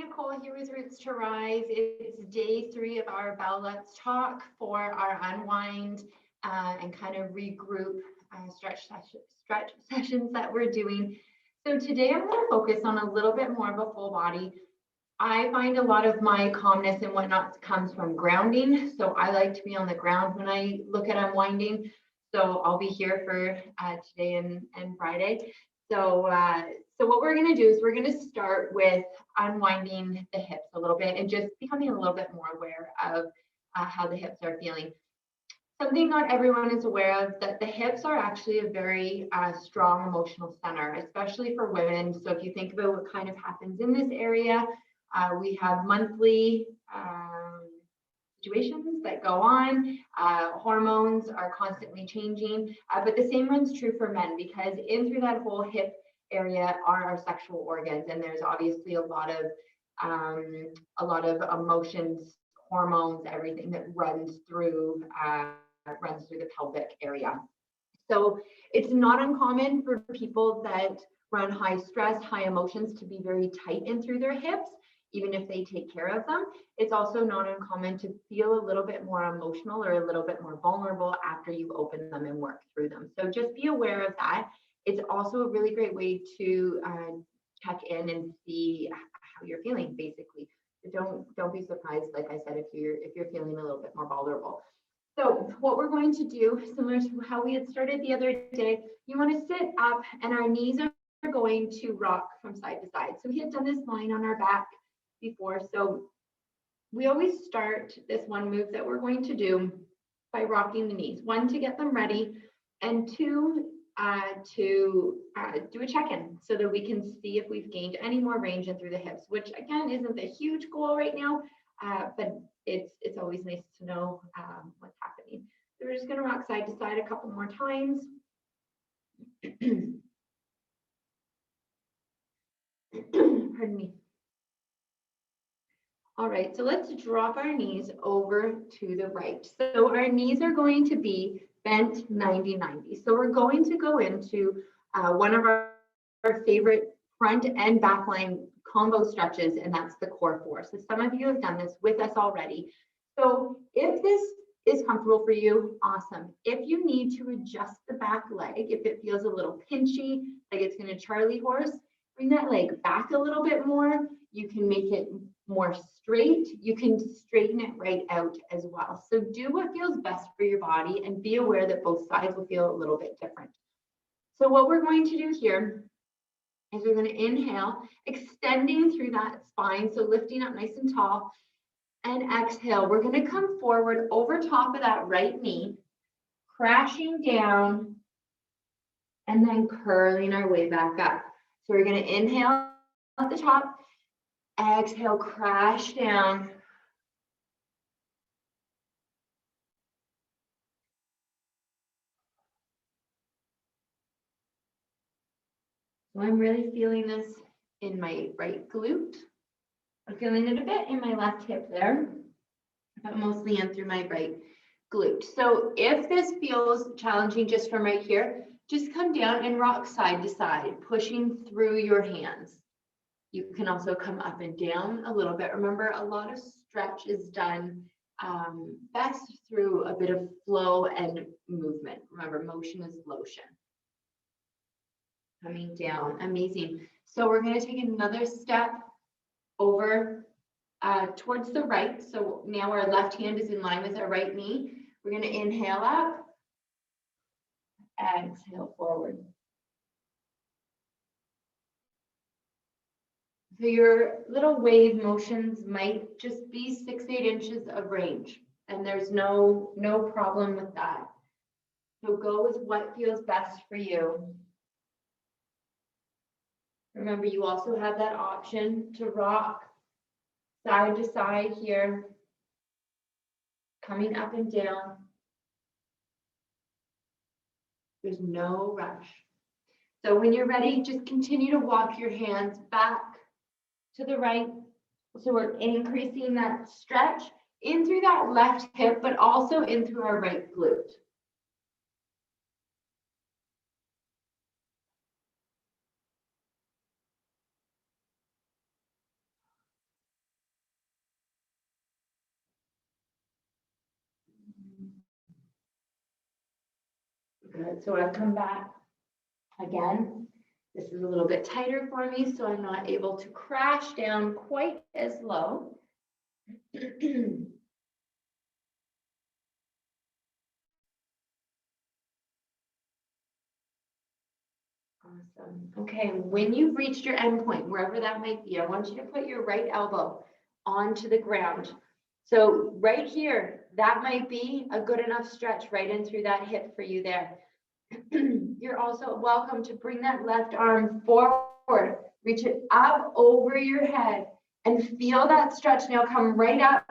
Nicole here with Roots to Rise. It's day 3 of our Bell Let's Talk for our Unwind and kind of regroup stretch sessions that we're doing. So today I'm going to focus on a little bit more of a full body. I find a lot of my calmness and whatnot comes from grounding. So I like to be on the ground when I look at unwinding. So I'll be here for today and Friday. So what we're going to do is we're going to start with unwinding the hips a little bit and just becoming a little bit more aware of how the hips are feeling. Something not everyone is aware of, that the hips are actually a very strong emotional center, especially for women. So if you think about what kind of happens in this area, we have monthly situations that go on. Hormones are constantly changing, but the same runs true for men, because in through that whole hip area are our sexual organs, and there's obviously a lot of emotions, hormones, everything that runs through the pelvic area. So it's not uncommon for people that run high stress, high emotions to be very tight in through their hips, even if they take care of them. It's also not uncommon to feel a little bit more emotional or a little bit more vulnerable after you open them and work through them. So just be aware of that. It's also a really great way to check in and see how you're feeling, basically. Don't be surprised, like I said, if you're feeling a little bit more vulnerable. So what we're going to do, similar to how we had started the other day, you want to sit up and our knees are going to rock from side to side. So we had done this lying on our back before. So we always start this one move that we're going to do by rocking the knees. 1, to get them ready, and 2, to do a check-in so that we can see if we've gained any more range in through the hips, which again isn't a huge goal right now, but it's always nice to know what's happening. So we're just going to rock side to side a couple more times. Pardon me. All right, so let's drop our knees over to the right. So our knees are going to be bent 90-90. So we're going to go into one of our favorite front and back line combo stretches, and that's the core 4. So some of you have done this with us already. So if this is comfortable for you, awesome. If you need to adjust the back leg, if it feels a little pinchy, like it's going to Charlie horse, bring that leg back a little bit more. You can make it more straight. You can straighten it right out as well. So do what feels best for your body and be aware that both sides will feel a little bit different. So what we're going to do here is we're going to inhale, extending through that spine, so lifting up nice and tall, and exhale. We're going to come forward over top of that right knee, crashing down, and then curling our way back up. So we're going to inhale at the top, exhale, crash down. So I'm really feeling this in my right glute. I'm feeling it a bit in my left hip there, but mostly in through my right glute. So if this feels challenging just from right here, just come down and rock side to side, pushing through your hands. You can also come up and down a little bit. Remember, a lot of stretch is done best through a bit of flow and movement. Remember, motion is lotion. Coming down, amazing. So we're going to take another step over towards the right. So now our left hand is in line with our right knee. We're going to inhale up, exhale forward. So your little wave motions might just be 6-8 inches of range, and there's no problem with that. So go with what feels best for you. Remember, you also have that option to rock side to side here, coming up and down. There's no rush. So when you're ready, just continue to walk your hands back to the right. So we're increasing that stretch in through that left hip, but also in through our right glute. Good, so I've come back again. This is a little bit tighter for me, so I'm not able to crash down quite as low. Awesome. Okay, when you've reached your end point, wherever that might be, I want you to put your right elbow onto the ground. So right here, that might be a good enough stretch right in through that hip for you there. You're also welcome to bring that left arm forward, reach it up over your head, and feel that stretch now come right up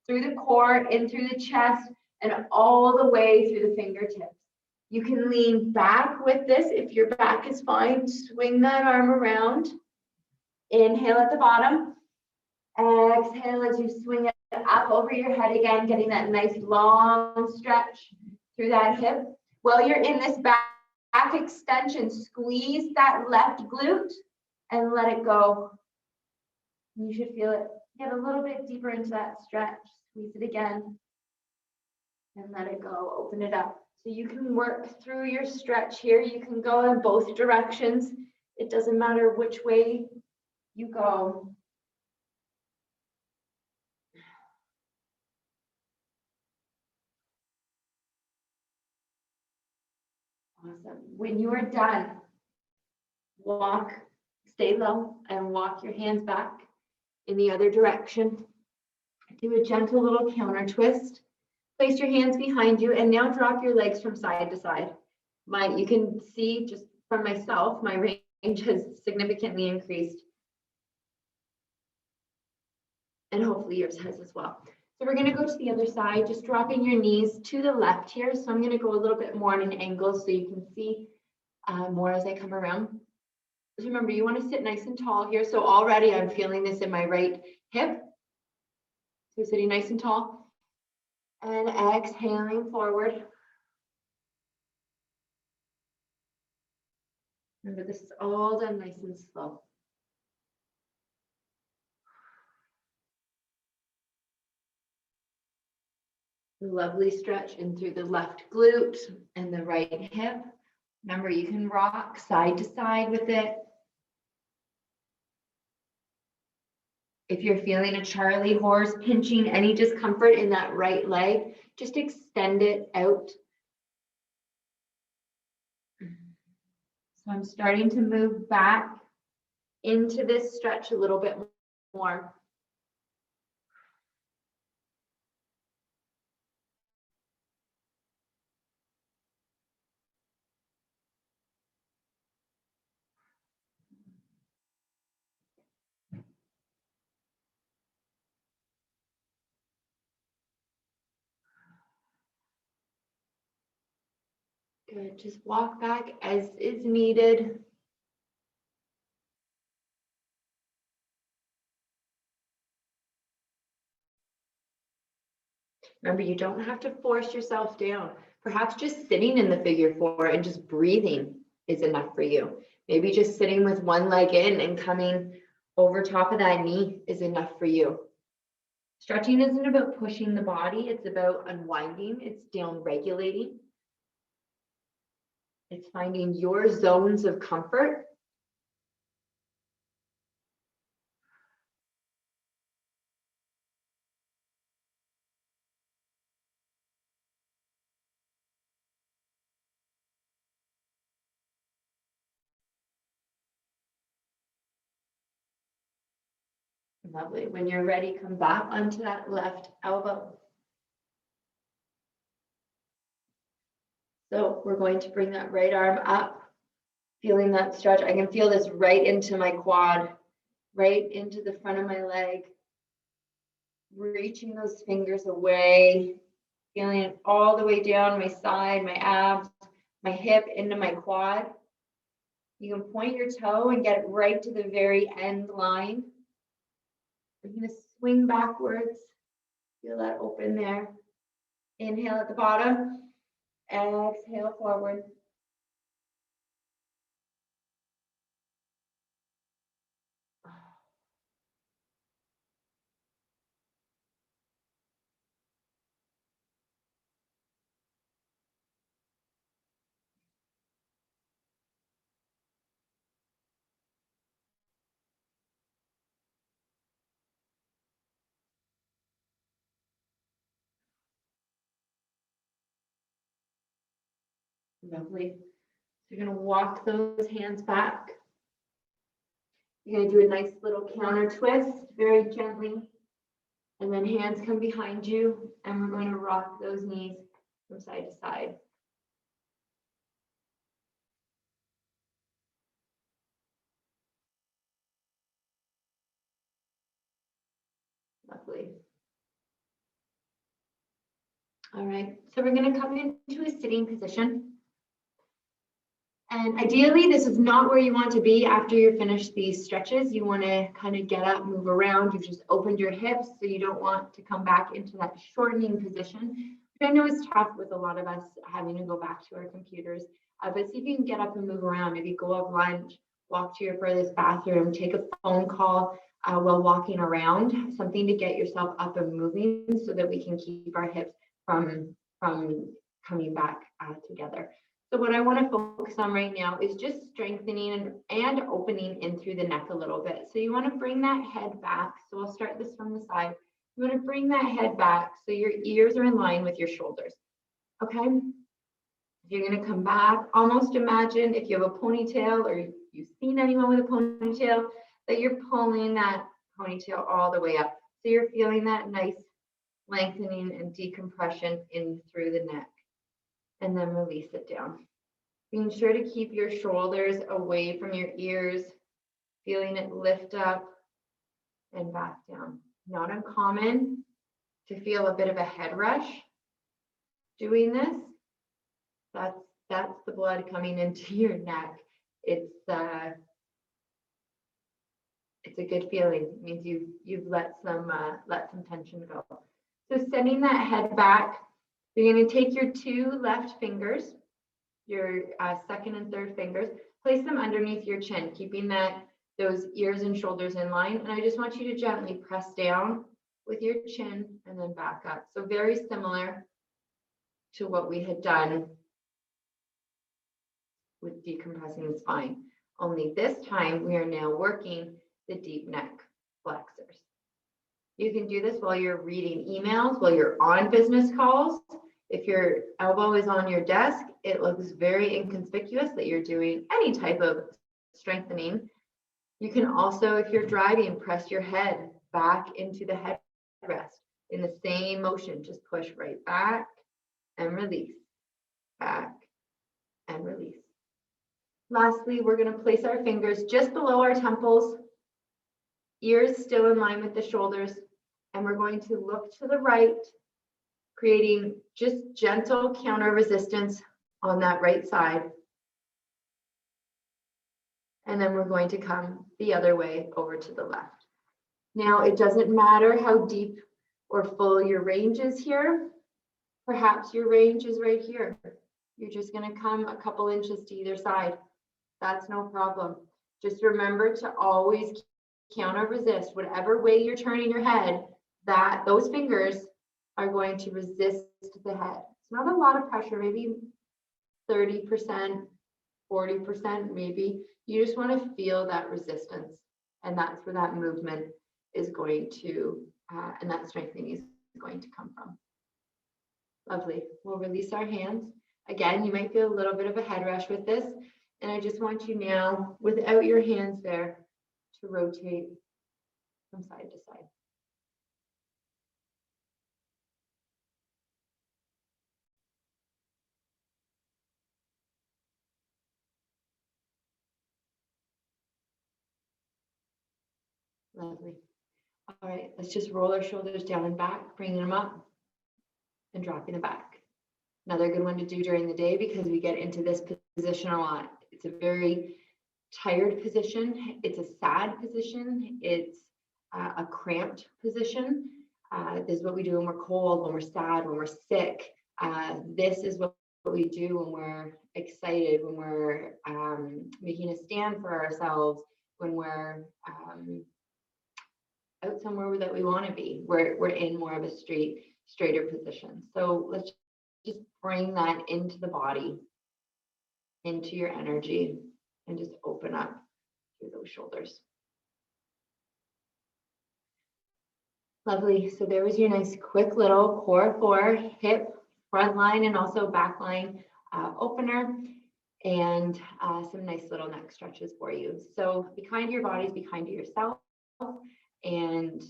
through the core, in through the chest, and all the way through the fingertips. You can lean back with this if your back is fine. Swing that arm around. Inhale at the bottom. Exhale as you swing it up over your head again, getting that nice long stretch through that hip. While you're in this back extension, squeeze that left glute and let it go. You should feel it get a little bit deeper into that stretch. Squeeze it again and let it go. Open it up. So you can work through your stretch here. You can go in both directions. It doesn't matter which way you go. Awesome. When you are done, walk, stay low, and walk your hands back in the other direction. Do a gentle little counter twist. Place your hands behind you, and now drop your legs from side to side. You can see just from myself, my range has significantly increased. And hopefully yours has as well. So we're going to go to the other side, just dropping your knees to the left here. So I'm going to go a little bit more in an angle so you can see more as I come around. Just remember, you want to sit nice and tall here. So already I'm feeling this in my right hip. So sitting nice and tall and exhaling forward. Remember, this is all done nice and slow. Lovely stretch in through the left glute and the right hip. Remember, you can rock side to side with it. If you're feeling a Charlie horse pinching, any discomfort in that right leg, just extend it out. So I'm starting to move back into this stretch a little bit more. Good, just walk back as is needed. Remember, you don't have to force yourself down. Perhaps just sitting in the figure four and just breathing is enough for you. Maybe just sitting with one leg in and coming over top of that knee is enough for you. Stretching isn't about pushing the body, it's about unwinding, it's down regulating. It's finding your zones of comfort. Lovely. When you're ready, come back onto that left elbow. So we're going to bring that right arm up, feeling that stretch. I can feel this right into my quad, right into the front of my leg. Reaching those fingers away, feeling it all the way down my side, my abs, my hip, into my quad. You can point your toe and get it right to the very end line. We're going to swing backwards. Feel that open there. Inhale at the bottom. Exhale forward. Lovely. You're going to walk those hands back. You're going to do a nice little counter twist very gently. And then hands come behind you, and we're going to rock those knees from side to side. Lovely. All right, so we're going to come into a sitting position. And ideally, this is not where you want to be after you're finished these stretches. You want to kind of get up, move around. You've just opened your hips, so you don't want to come back into that shortening position. Which I know is tough with a lot of us having to go back to our computers. But see if you can get up and move around. Maybe go have lunch, walk to your furthest bathroom, take a phone call while walking around. Something to get yourself up and moving so that we can keep our hips from coming back together. So what I want to focus on right now is just strengthening and opening in through the neck a little bit. So you want to bring that head back. So I'll start this from the side. You want to bring that head back so your ears are in line with your shoulders. Okay? You're going to come back. Almost imagine if you have a ponytail or you've seen anyone with a ponytail, that you're pulling that ponytail all the way up. So you're feeling that nice lengthening and decompression in through the neck. And then release it down. Being sure to keep your shoulders away from your ears, feeling it lift up and back down. Not uncommon to feel a bit of a head rush doing this. That's the blood coming into your neck. It's a good feeling. It means you've let some tension go. So sending that head back. You're going to take your two left fingers, your second and third fingers, place them underneath your chin, keeping those ears and shoulders in line. And I just want you to gently press down with your chin and then back up. So very similar to what we had done with decompressing the spine. Only this time we are now working the deep neck flexors. You can do this while you're reading emails, while you're on business calls. If your elbow is on your desk, it looks very inconspicuous that you're doing any type of strengthening. You can also, if you're driving, press your head back into the headrest in the same motion. Just push right back and release, back and release. Lastly, we're going to place our fingers just below our temples, ears still in line with the shoulders, and we're going to look to the right, creating just gentle counter resistance on that right side. And then we're going to come the other way over to the left. Now, it doesn't matter how deep or full your range is here. Perhaps your range is right here. You're just going to come a couple inches to either side. That's no problem. Just remember to always counter resist. Whatever way you're turning your head, those fingers are going to resist the head. It's not a lot of pressure, maybe 30%, 40% maybe. You just want to feel that resistance. And that's where that movement is going to, and that strengthening is going to come from. Lovely. We'll release our hands. Again, you might feel a little bit of a head rush with this. And I just want you now, without your hands there, to rotate from side to side. Lovely. All right, let's just roll our shoulders down and back, bringing them up and dropping them back. Another good one to do during the day because we get into this position a lot. It's a very tired position. It's a sad position. It's a cramped position. This is what we do when we're cold, when we're sad, when we're sick. This is what we do when we're excited, when we're making a stand for ourselves, when we're out somewhere that we want to be. We're in more of a straighter position. So let's just bring that into the body, into your energy, and just open up through those shoulders. Lovely. So there was your nice quick little core 4 hip, front line, and also back line opener, and some nice little neck stretches for you. So be kind to your bodies, be kind to yourself, and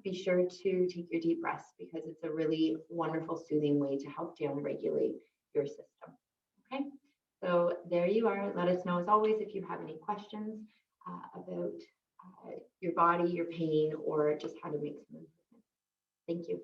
be sure to take your deep breaths, because it's a really wonderful, soothing way to help down regulate your system. Okay, so there you are. Let us know, as always, if you have any questions about your body, your pain, or just how to make some improvements. Thank you.